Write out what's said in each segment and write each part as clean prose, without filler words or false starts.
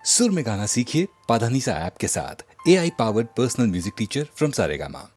सुर में गाना सीखिए पाधानीसा ऐप के साथ। AI powered personal music teacher from Saregama.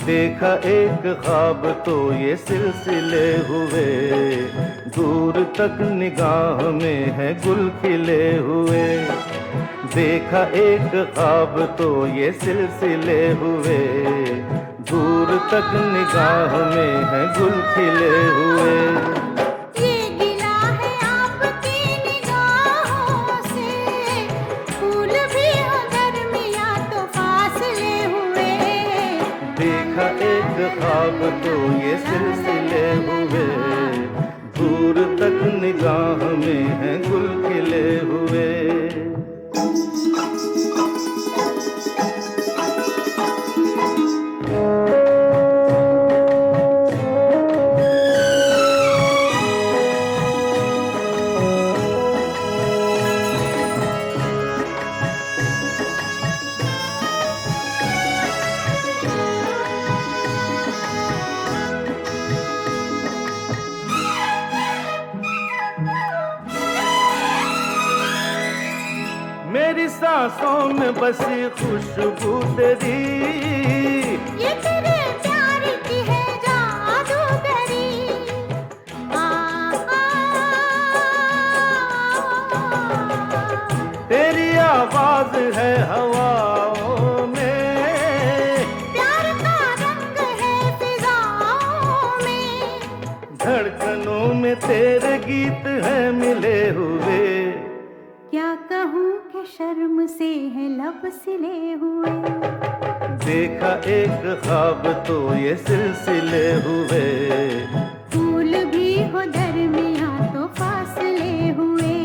देखा एक ख्वाब तो ये सिलसिले हुए, दूर तक निगाह में है गुल खिले हुए। देखा एक ख्वाब तो ये सिलसिले हुए, दूर तक निगाह में है गुल खिले हुए। ख्वाब तो ये सिलसिले हुए, दूर तक निगाह में है गुल खिले हुए। मेरी सांसों में बसी खुशबू तेरी, ये तेरे प्यार की है जादूगरी। तेरी आवाज है हवाओं में, प्यार का रंग है फिजाओं में, धड़कनों में तेरे गीत है मिले हुए। क्या कहूँ कि शर्म से है लब सिले हुए। देखा एक ख्वाब तो ये सिलसिले हुए, फूल भी हो दरमियां तो फासले हुए।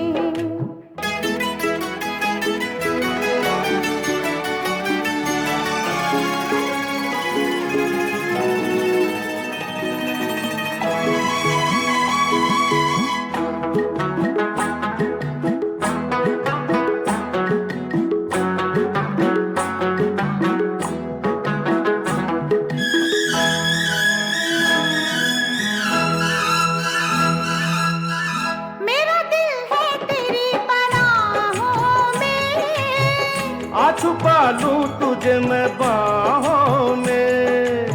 आ छुपा लूं तुझे मैं बाहों में,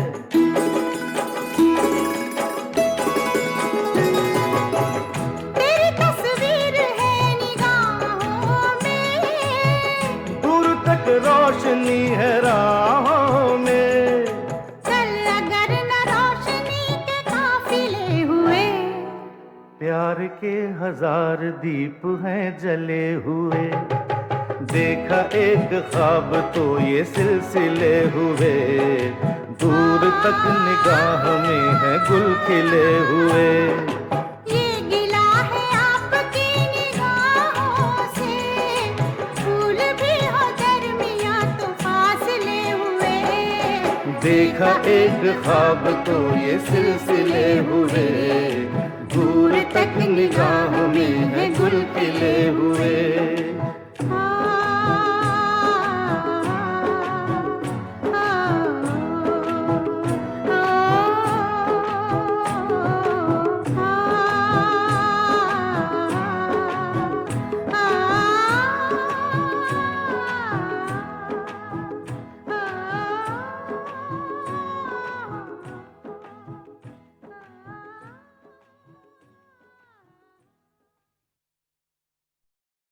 तेरी तस्वीर है निगाहों में, दूर तक रोशनी है राहों में। चल अगर न रोशनी के काफिले हुए, प्यार के हजार दीप हैं जले हुए। देखा एक ख्वाब तो ये सिलसिले हुए, दूर तक निगाह में है गुल खिले हुए। ये गिला है आपकी निगाहों से, फूल भी हो दरमियां तो फासले हुए। देखा एक ख्वाब तो ये सिलसिले हुए, दूर तक निगाह में है गुल खिले हुए।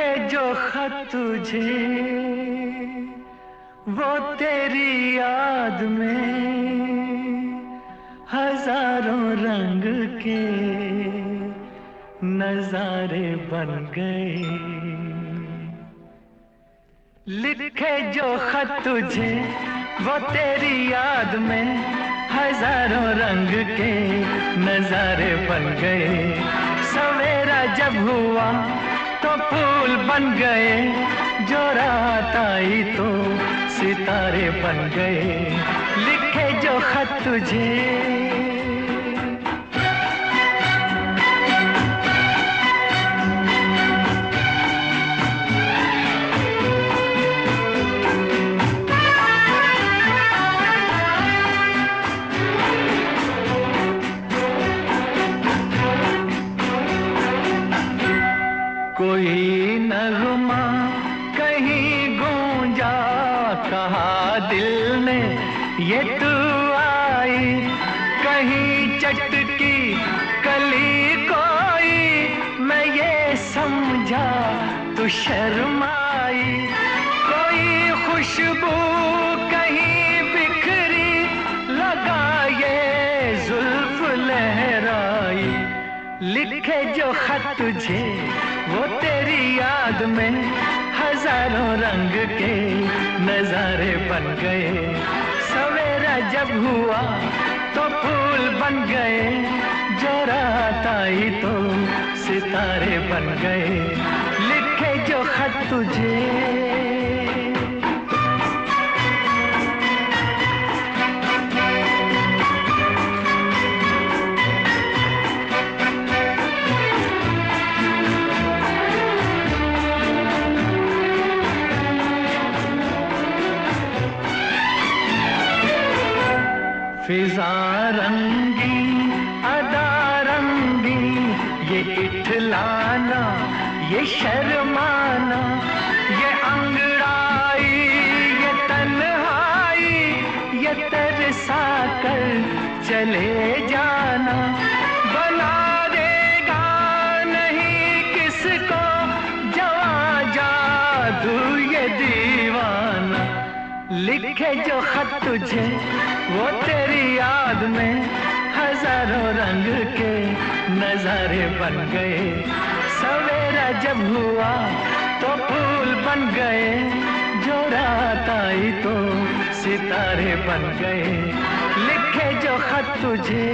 लिखे जो खत तुझे वो तेरी याद में हजारों रंग के नजारे बन गए। लिखे जो खत तुझे वो तेरी याद में हजारों रंग के नजारे बन गए। सवेरा जब हुआ तो फूल बन गए, जो रात आई तो सितारे बन गए। लिखे जो खत तुझे कोई नगमा कहीं गूंजा, कहा दिल ने ये तू आई। कहीं चटकी कली कोई, मैं ये समझा तू शर्माई। कोई खुशबू कहीं बिखरी, लगा ये जुल्फ लहराई। लिखे जो खत तुझे वो तेरी याद में हजारों रंग के नजारे बन गए। सवेरा जब हुआ तो फूल बन गए, जो रात आई तो सितारे बन गए। लिखे जो खत तुझे फिजा रंगी अदा रंगी, ये इठलाना ये शर्माना, ये अंगड़ाई ये तन्हाई, ये तरसा कर चले जाना। बना देगा नहीं किसको जवां जादू ये दीवाना। लिखे जो खत तुझे वो तेरी याद में हजारों रंग के नजारे बन गए। सवेरा जब हुआ तो फूल बन गए, जो रात आई तो सितारे बन गए। लिखे जो खत तुझे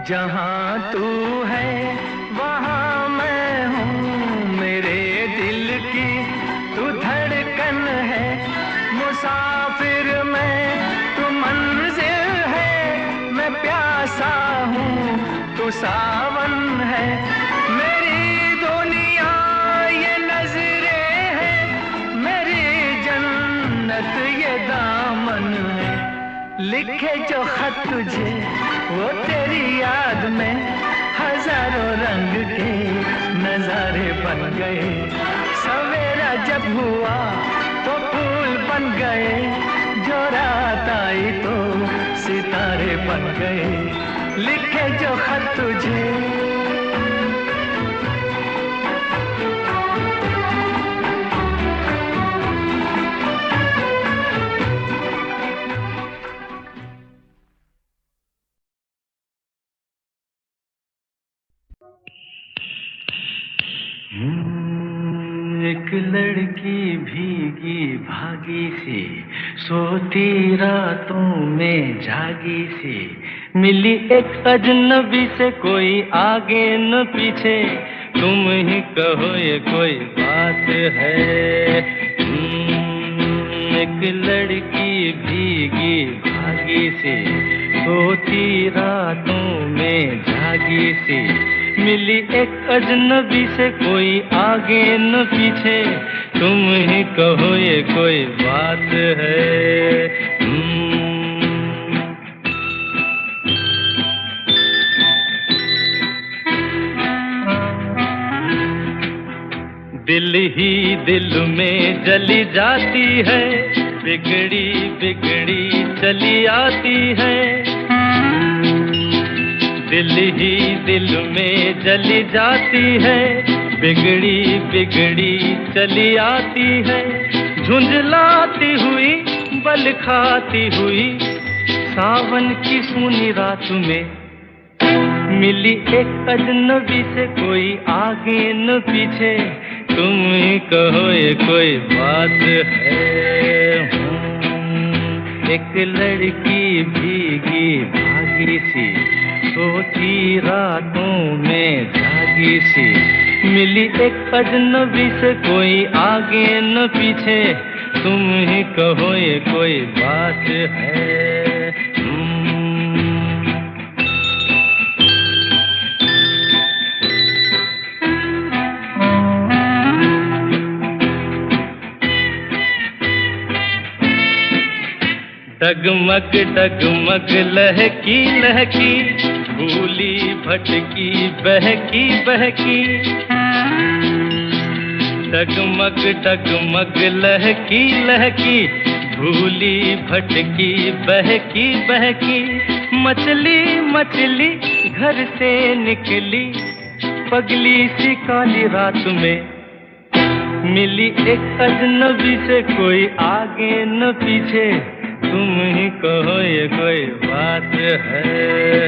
जहाँ तू है वहाँ मैं हूँ, मेरे दिल की तू धड़कन है। मुसाफिर मैं तू मंजिल है, मैं प्यासा हूँ तू सावन है। मेरी दुनिया ये नजरें है, मेरी जन्नत ये दामन है। लिखे जो खत तुझे वो तेरी याद में हजारों रंग के नजारे बन गए। सवेरा जब हुआ तो फूल बन गए, जो रात आई तो सितारे बन गए। लिखे जो खत तुझे एक लड़की भीगी भागी सी, सोती रातों में जागी सी, मिली एक अजनबी से कोई आगे न पीछे, तुम ही कहो ये कोई बात है। एक लड़की भीगी भागी सी, सोती रातों में जागी सी, मिली एक अजनबी से कोई आगे न पीछे, तुम ही कहो ये कोई बात है। दिल ही दिल में जली जाती है, बिगड़ी बिगड़ी चली आती है। दिल ही दिल में जली जाती है, बिगड़ी बिगड़ी चली आती है। झुंझलाती हुई बल खाती हुई सावन की सूनी रात में मिली एक अजनबी से, कोई आगे न पीछे। तुम ही कहो ये कोई बात है। एक लड़की भीगी भागी सी, सोती रातों में जागी सी, मिली एक अजनबी से, कोई आगे न पीछे। तुम ही कहो ये कोई बात है। डगमग डगमग लहकी लहकी, भूली भटकी बहकी बहकी। डगमग डगमग लहकी लहकी, भूली भटकी बहकी बहकी। मछली मछली घर से निकली, पगली सी काली रात में मिली एक अजनबी से, कोई आगे न पीछे। तुम ही कहो ये कोई बात है।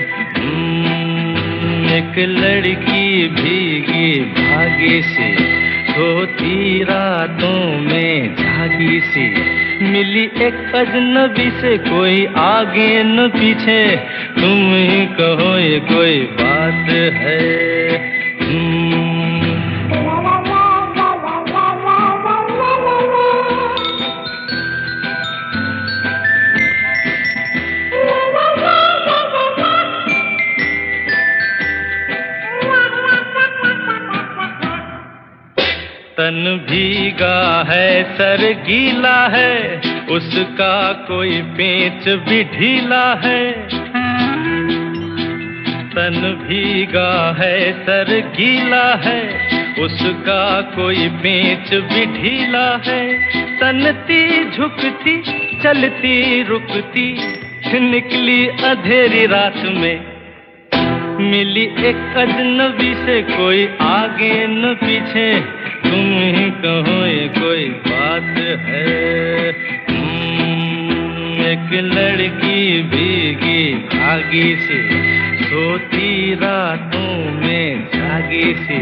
एक लड़की भीगी भागी सी, सोती रातों में जागी सी, मिली एक अजनबी से, कोई आगे न पीछे। तुम ही कहो ये कोई बात है। तन भीगा है सर गीला है, उसका कोई पेच भी ढीला है। तन भीगा है सर गीला है, उसका कोई पेच भी ढीला है। तनती झुकती चलती रुकती, निकली अंधेरी रात में मिली एक अजनबी से, कोई आगे न पीछे। तुम ही कहो ये कोई बात है। एक लड़की भीगी भागी सी, सोती रातों में जागी सी,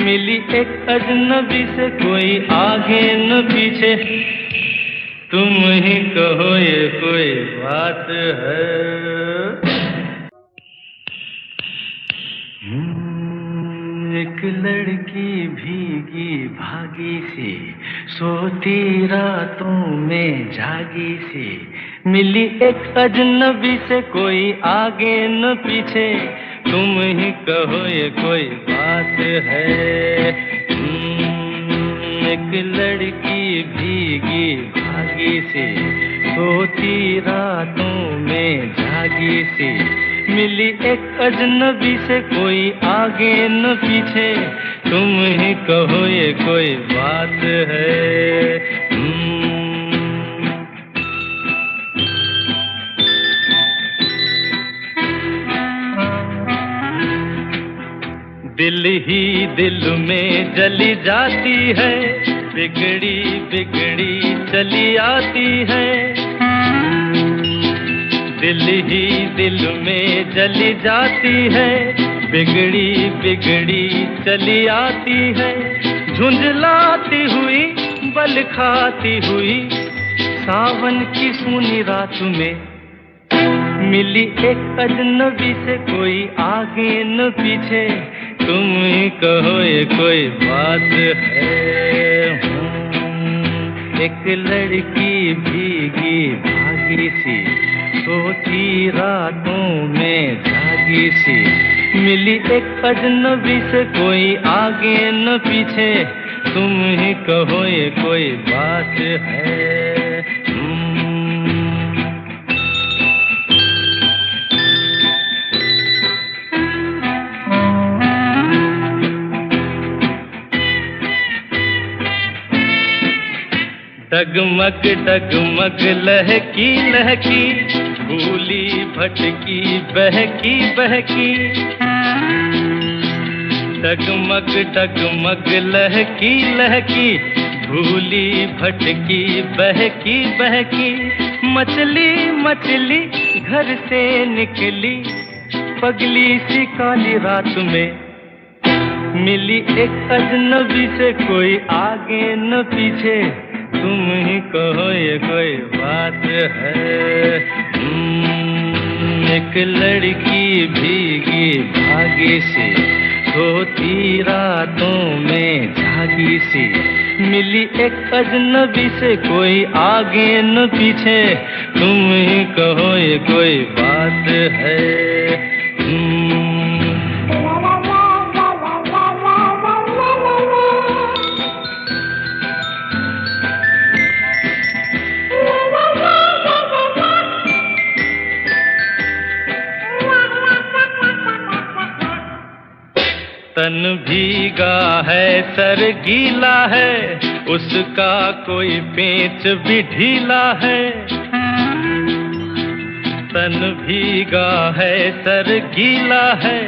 मिली एक अजनबी से, कोई आगे न पीछे। तुम ही कहो ये कोई बात है। एक लड़की भीगी भागी सी, सोती रातों में जागी सी, मिली एक अजनबी से, कोई आगे न पीछे। तुम ही कहो ये कोई बात है। एक लड़की भीगी भागी सी, सोती रातों में जागी सी, मिली एक अजनबी से, कोई आगे न पीछे। तुम ही कहो ये कोई बात है। दिल ही दिल में जली जाती है, बिगड़ी बिगड़ी चली आती है। दिल ही दिल में जली जाती है, बिगड़ी बिगड़ी चली आती है। झुंझलाती हुई बल खाती हुई सावन की सूनी रात में मिली एक अजनबी से, कोई आगे न पीछे। तुम ही कहो ये कोई बात है। एक लड़की भीगी भागी सी, सोती रातों में जागी सी, मिली एक अजनबी से, कोई आगे न पीछे। तुम ही कहो ये कोई बात है। डगमग डगमग लहकी लहकी, भूली भटकी बहकी बहकी। डगमग डगमग लहकी लहकी, भूली भटकी बहकी बहकी। मछली मछली घर से निकली, पगली सी काली रात में मिली एक अजनबी से, कोई आगे न पीछे। तुम ही कहो ये कोई बात है। एक लड़की भीगी भागी सी, सोती रातों में जागी सी, मिली एक अजनबी से, कोई आगे न पीछे। तुम ही कहो ये कोई बात है। तन भीगा है सर गीला है, उसका कोई पेंच भी ढीला है। तन भीगा है सर गीला है,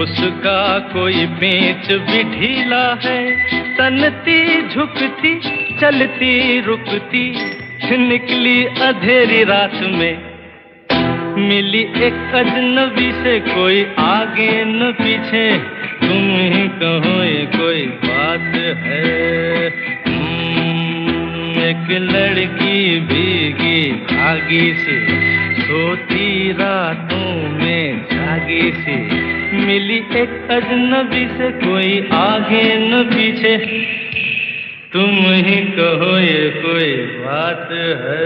उसका कोई पेंच भी ढीला है। तनती झुकती चलती रुकती, निकली अंधेरी रात में मिली एक अजनबी से, कोई आगे न पीछे। तुम ही कहो ये कोई बात है। एक लड़की भीगी भागी सी, सोती रातों में जागी सी, मिली एक अजनबी से, कोई आगे न पीछे। तुम ही कहो ये कोई बात है।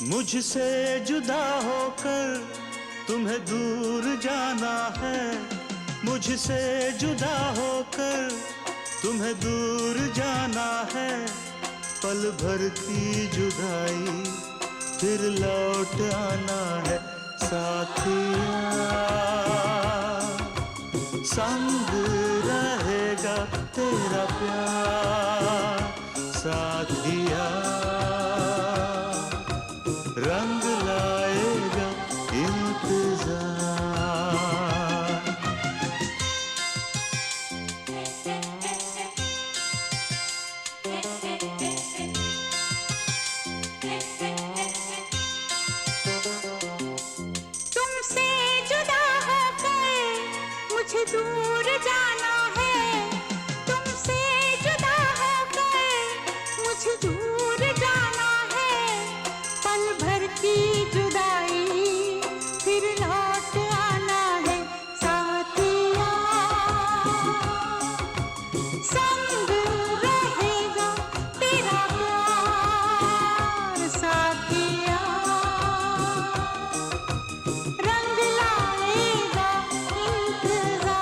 मुझसे जुदा होकर तुम्हें दूर जाना है, मुझसे जुदा होकर तुम्हें दूर जाना है। पल भर की जुदाई फिर लौट आना है साथिया, संग रहेगा तेरा प्यार साथिया, रंग लाएगा इंतजार। तुमसे जुदा होकर मुझे दूर जाना है, तुमसे जुदा होकर मुझे दूर जाना है। पल भर की जुदाई फिर लौट आना है साथिया, संग रहेगा तेरा प्यार साथिया, रंग लाएगा इंतजार।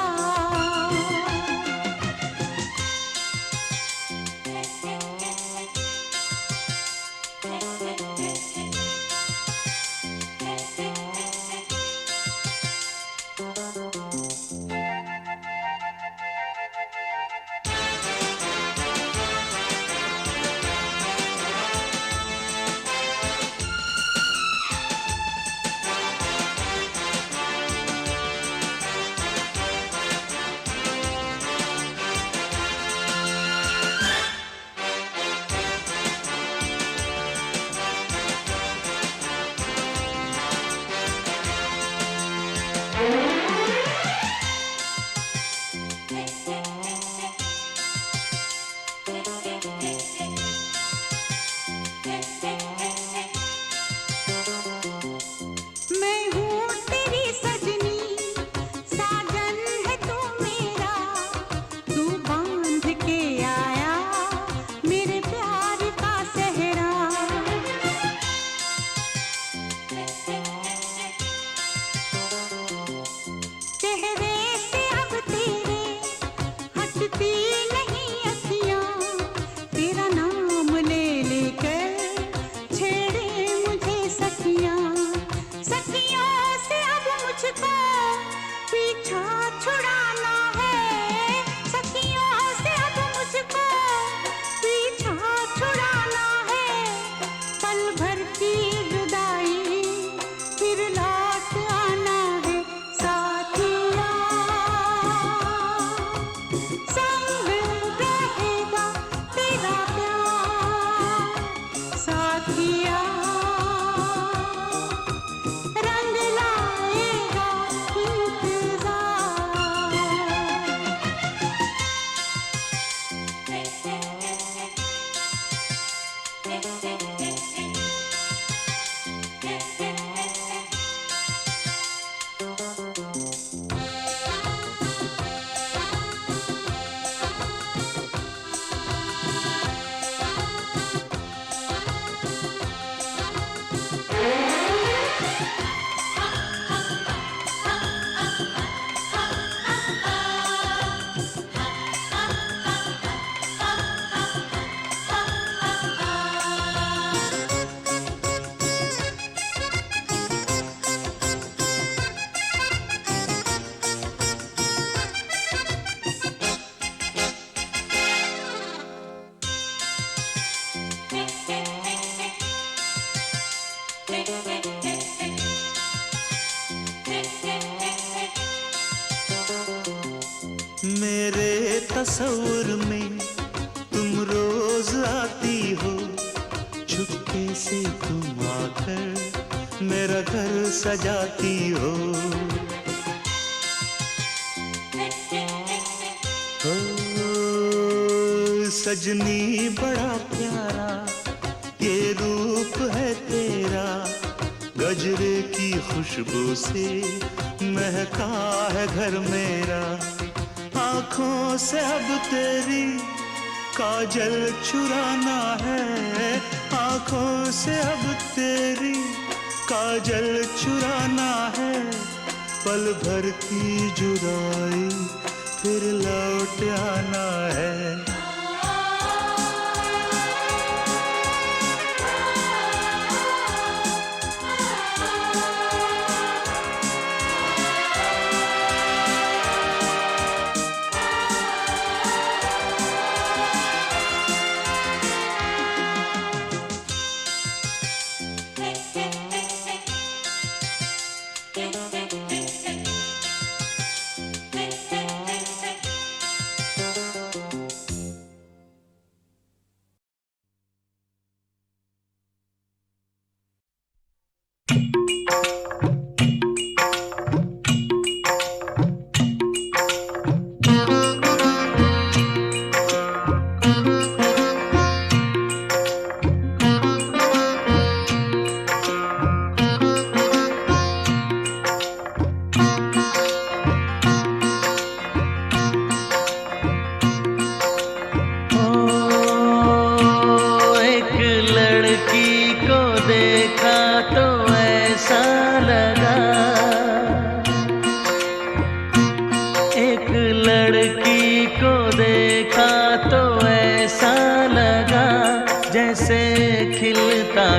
मुझको पीछा छुड़ाना है, सखियों से अब मुझको पीछा छुड़ाना है। पल भर की जुदाई फिर लौट आना है, साथिया संग रहेगा तेरा प्यार, साथिया रंग लाएगा इंतजार। मेरे तस्वुर में तुम रोज आती हो, चुपके से तुम आकर मेरा घर सजाती हो। सजनी बड़ा प्यारा ये रूप है तेरा, गजरे की खुशबू से महका है घर मेरा। आँखों से अब तेरी काजल चुराना है, आँखों से अब तेरी काजल चुराना है। पल भर की जुदाई फिर लौट आना है।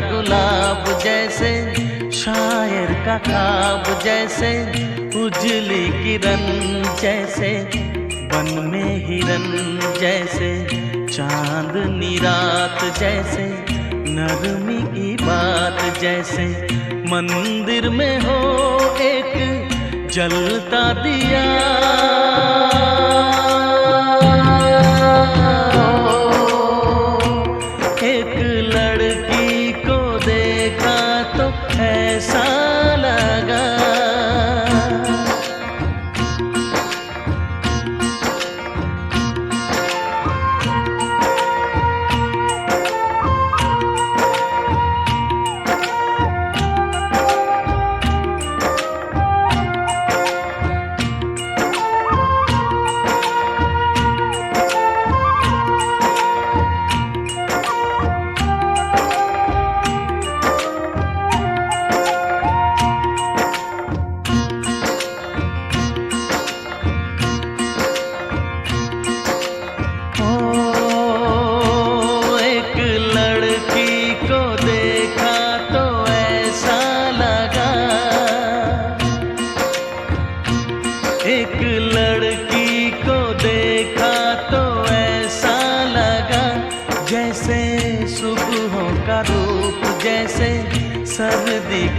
गुलाब जैसे शायर का ख्वाब, जैसे उजली किरण, जैसे वन में हिरन, जैसे चांदनी रात, जैसे नरमी की बात, जैसे मंदिर में हो एक जलता दिया। एक लड़की को देखा तो ऐसा लगा,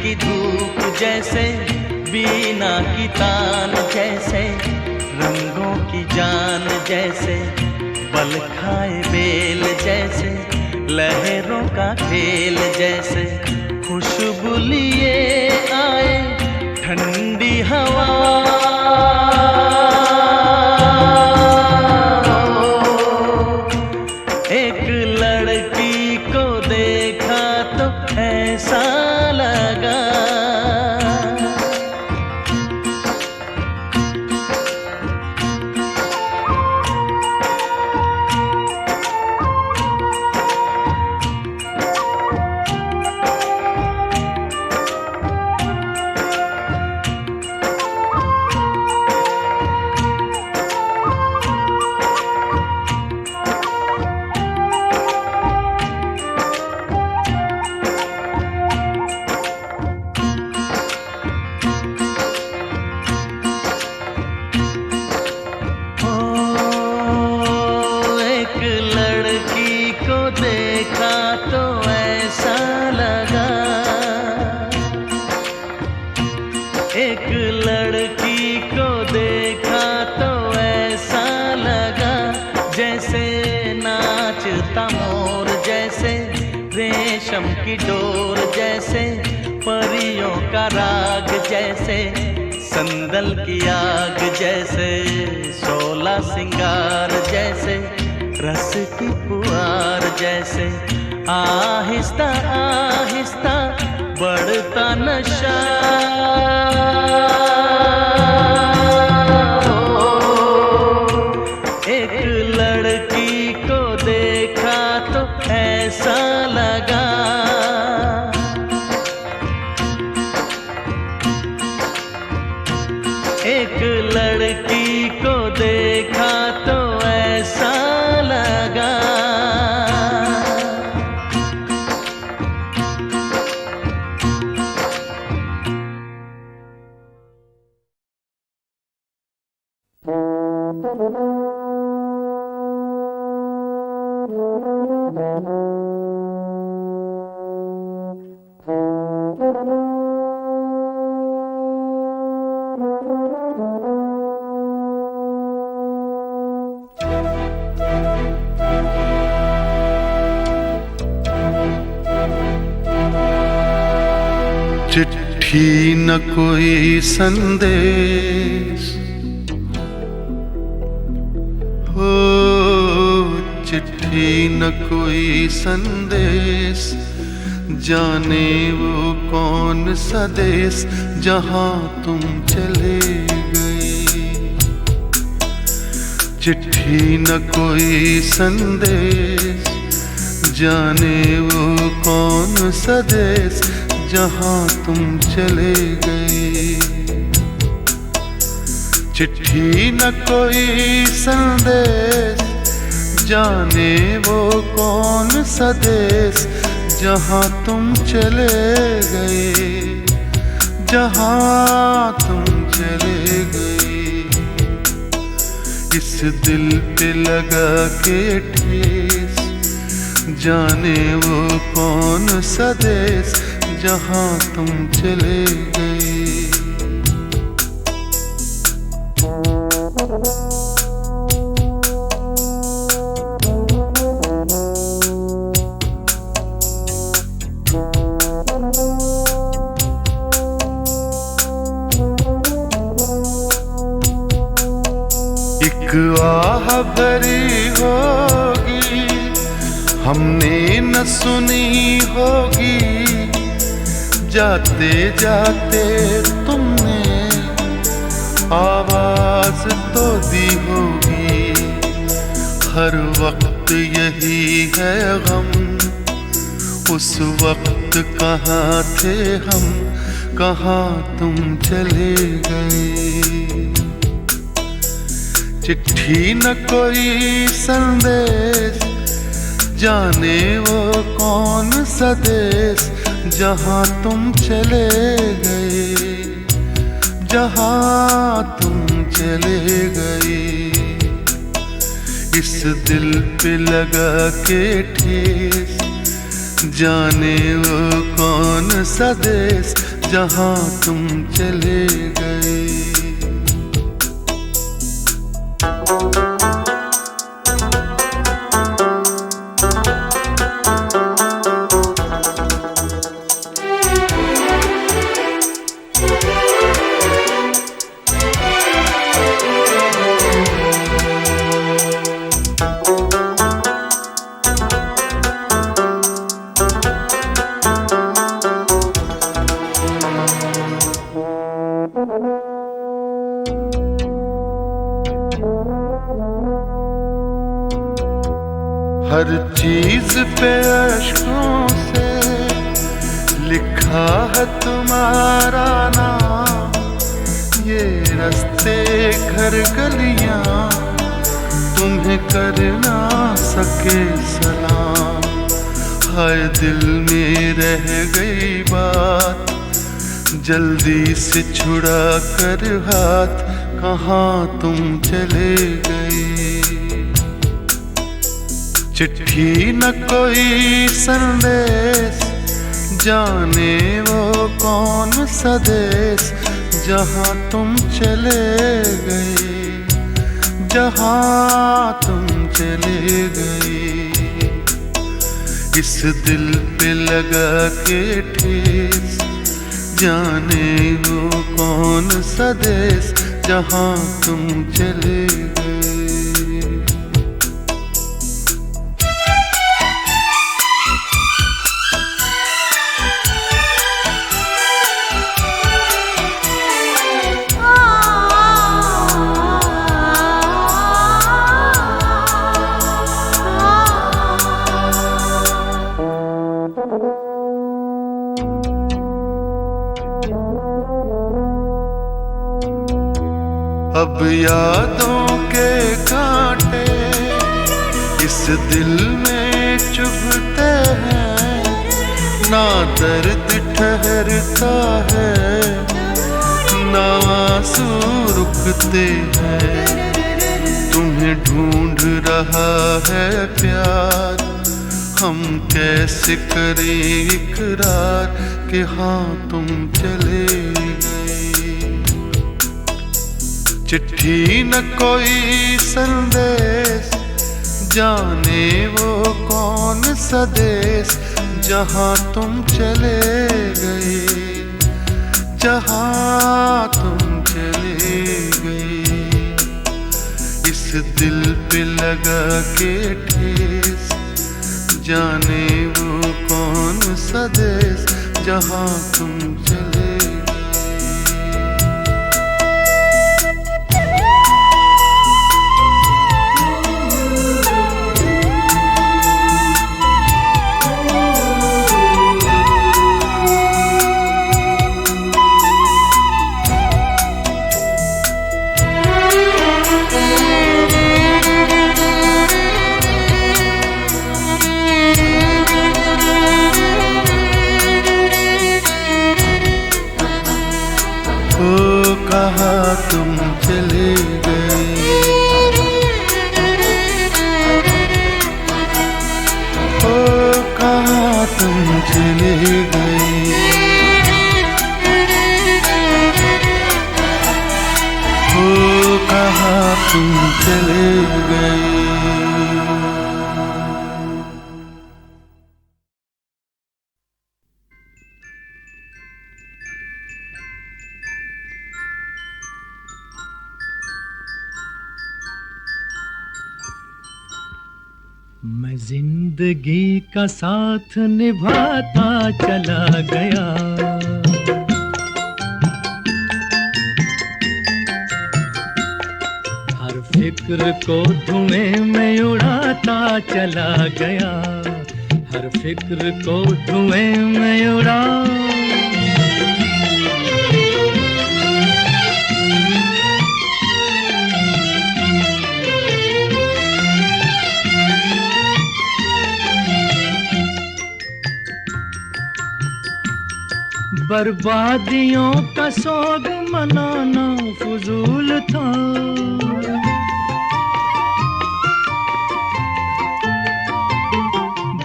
की धूप जैसे, बीना की तान जैसे, रंगों की जान जैसे, बल खाए बेल जैसे, लहरों का खेल जैसे, खुशबू लिए आए ठंडी हवा। एक लड़की को देखा तो ऐसा लगा, एक लड़की को देखा तो ऐसा लगा, जैसे नाचता मोर जैसे, रेशम की डोर जैसे, परियों का राग जैसे, संदल की आग जैसे, सोला सिंगार जैसे, रस की पुआर जैसे, आहिस्ता आहिस्ता बढ़ता नशा। एक लड़की को देखा तो ऐसा लगा, एक लड़की को देखा तो ऐसा लगा। चिट्ठी न कोई संदेश, हो चिट्ठी न कोई संदेश, जाने वो कौन सा देश जहाँ तुम चले गए। चिट्ठी न कोई संदेश, जाने वो कौन सा देश जहाँ तुम चले गए। चिट्ठी न कोई संदेश, जाने वो कौन सा देश जहाँ तुम चले गए, जहाँ तुम चले गए। इस दिल पे लगा के ठेस, जाने वो कौन सा देश जहाँ तुम चले गए। एक आह भरी होगी, हमने न सुनी होगी, जाते जाते तुमने आवाज तो दी होगी। हर वक्त यही है गम, उस वक्त कहाँ थे हम, कहाँ तुम चले गए। चिट्ठी न कोई संदेश, जाने वो कौन सा देश जहाँ तुम चले गए, जहाँ तुम चले गए। इस दिल पे लगा के ठेस, जाने वो कौन सा देश जहाँ तुम चले गए। हर चीज पे अश्कों से लिखा है तुम्हारा नाम, ये रास्ते घर गलियां तुम्हें कर ना सके सलाम। हाय दिल में रह गई बात, जल्दी से छुड़ा कर हाथ, कहाँ तुम चले गए। चिट्ठी न कोई संदेश, जाने वो कौन सा देश, जहाँ तुम चले गए, जहाँ तुम चले गए। इस दिल पे लगा के ठेस, जाने वो कौन सा देश, जहाँ तुम चले गए। अब यादों के कांटे इस दिल में चुभते हैं, ना दर्द ठहरता है, ना आंसू रुकते हैं। तुम्हें ढूंढ रहा है प्यार, हम कैसे करें इकरार कि हाँ तुम चले गए। चिट्ठी न कोई संदेश, जाने वो कौन सा देश, जहाँ तुम चले गए, जहाँ तुम चले गए। इस दिल पे लगा के ठेस, जाने वो कौन सा देश, जहाँ तुम चले गए। कहाँ तुम चले गए, ओ कहाँ तुम चले गए। ओ कहाँ तुम चले गए। मैं जिंदगी का साथ निभाता चला गया, हर फिक्र को धुएं में उड़ाता चला गया, हर फिक्र को धुएं में उड़ा। बर्बादियों का सोग मनाना फजूल था,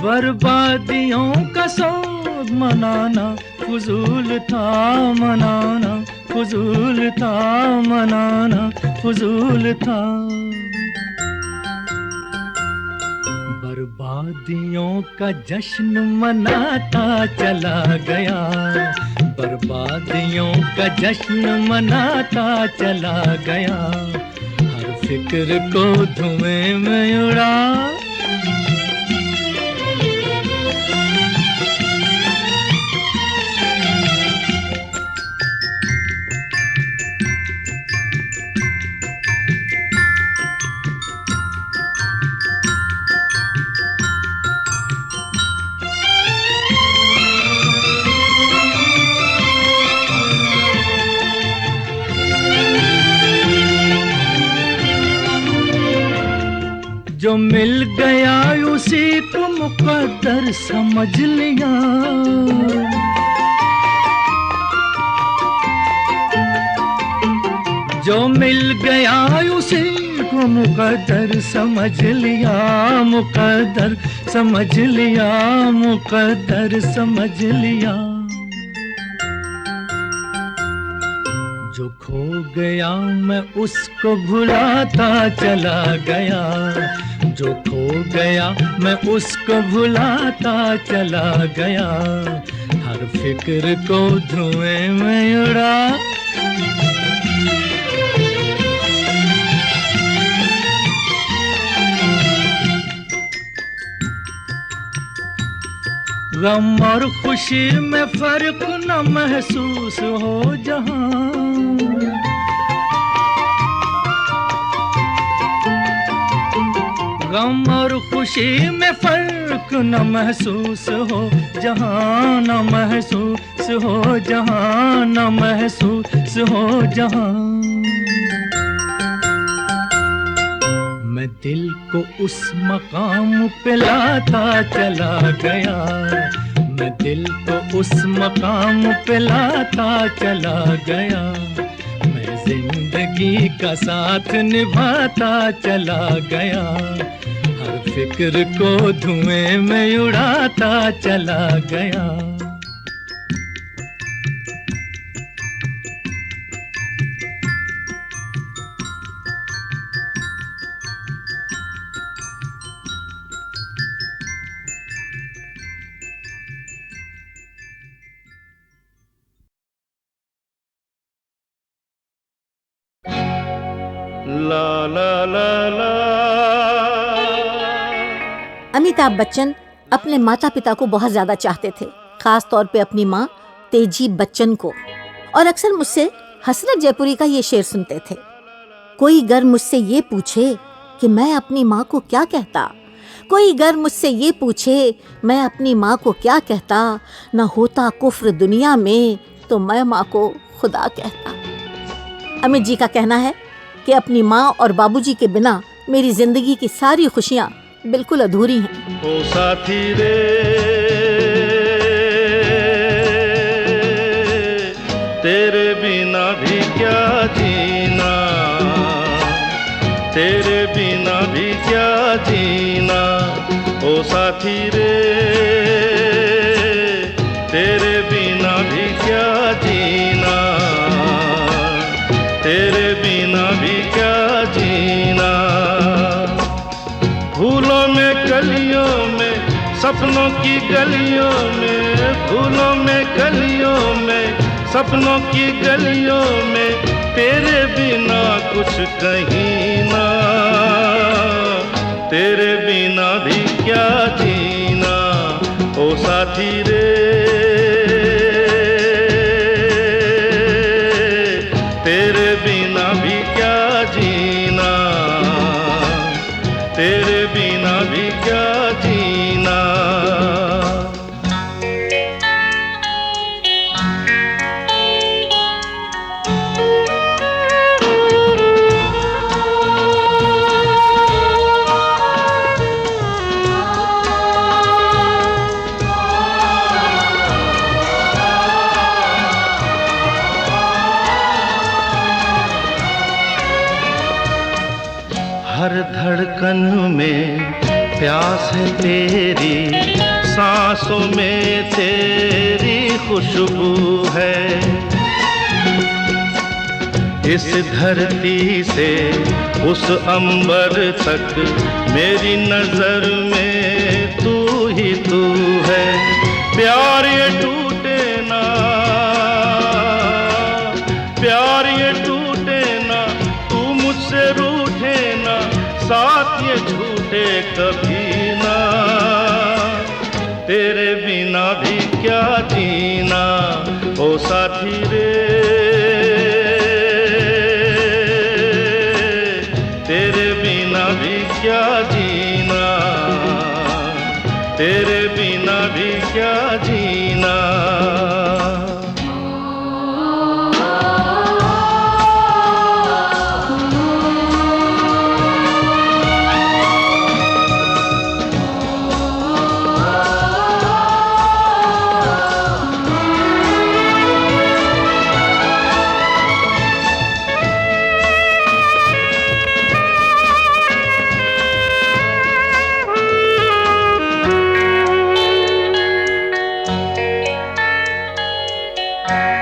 बर्बादियों का सोग मनाना फुजूल था मनाना, फुजूल था मनाना, फुजूल था। बर्बादियों का जश्न मनाता चला गया, बर्बादियों का जश्न मनाता चला गया, हर फिक्र को धुएं में उड़ा। जो मिल गया उसी को मुकद्दर समझ लिया, जो मिल गया उसी को मुकद्दर समझ लिया, मुकद्दर समझ लिया, मुकद्दर समझ लिया। जो खो गया मैं उसको भुलाता चला गया, जो खो गया मैं उसको भुलाता चला गया, हर फिक्र को धुएं में उड़ा। गम और खुशी में फर्क न महसूस हो जहां, गम और खुशी में फर्क न महसूस हो जहां, न महसूस हो जहां, न महसूस हो जहां। मैं दिल को उस मकाम पे लाता चला गया, मैं दिल को उस मकाम पे लाता चला गया, मैं जिंदगी का साथ निभाता चला गया, हर फिक्र को धुएं में उड़ाता चला गया। ला ला ला ला। अमिताभ बच्चन अपने माता पिता को बहुत ज्यादा चाहते थे, खास तौर पे अपनी माँ तेजी बच्चन को, और अक्सर मुझसे हसरत जयपुरी का ये शेर सुनते थे। कोई गर मुझसे ये पूछे कि मैं अपनी माँ को क्या कहता, कोई गर मुझसे ये पूछे मैं अपनी माँ को क्या कहता, न होता कुफ्र दुनिया में तो मैं माँ को खुदा कहता। अमित जी का कहना है कि अपनी माँ और बाबूजी के बिना मेरी जिंदगी की सारी खुशियाँ बिल्कुल अधूरी हैं। ओ साथी रे तेरे बिना भी क्या जीना, तेरे बिना भी क्या जीना, ओ साथी रे तेरे बिना भी क्या जीना, तेरे बिना भी क्या जीना। फूलों में कलियों में सपनों की गलियों में, फूलों में कलियों में सपनों की गलियों में, तेरे बिना कुछ कहीं ना, तेरे बिना भी क्या जीना, ओ साथी रे तेरे बिना भी क्या जीना, तेरे बिना भी क्या जीना। हर धड़कन में प्यास है तेरी सांसों में, तेरी खुशबू है। इस धरती से उस अंबर तक मेरी नजर में तू ही तू है। प्यार ये टूटे ना, प्यार ये टूटे ना, तू मुझसे रूठे ना, साथ ये झूठे कभी ना। तेरे बिना भी क्या जीना ओ साथी रे, तेरे बिना भी क्या जीना, तेरे बिना भी क्या जीना।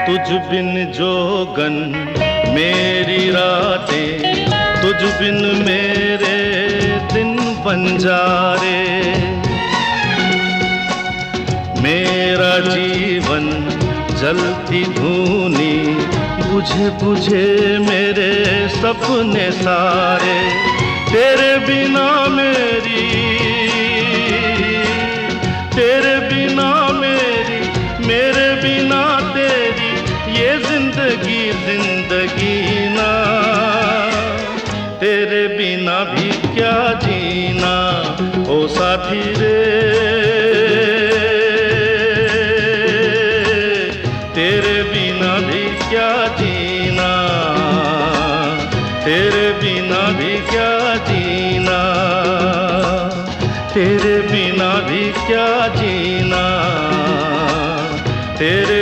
तुझ बिन जोगन मेरी रातें, तुझ बिन मेरे दिन बंजारे। मेरा जीवन जलती धूनी, बुझे बुझे मेरे सपने सारे। तेरे बिना मेरी, तेरे बिना मेरी, मेरे बिना तेरी ये जिंदगी जिंदगी ना। तेरे बिना भी क्या जीना ओ साथी रे, तेरे बिना भी क्या जीना, तेरे बिना भी क्या जीना, तेरे बिना भी क्या जीना, तेरे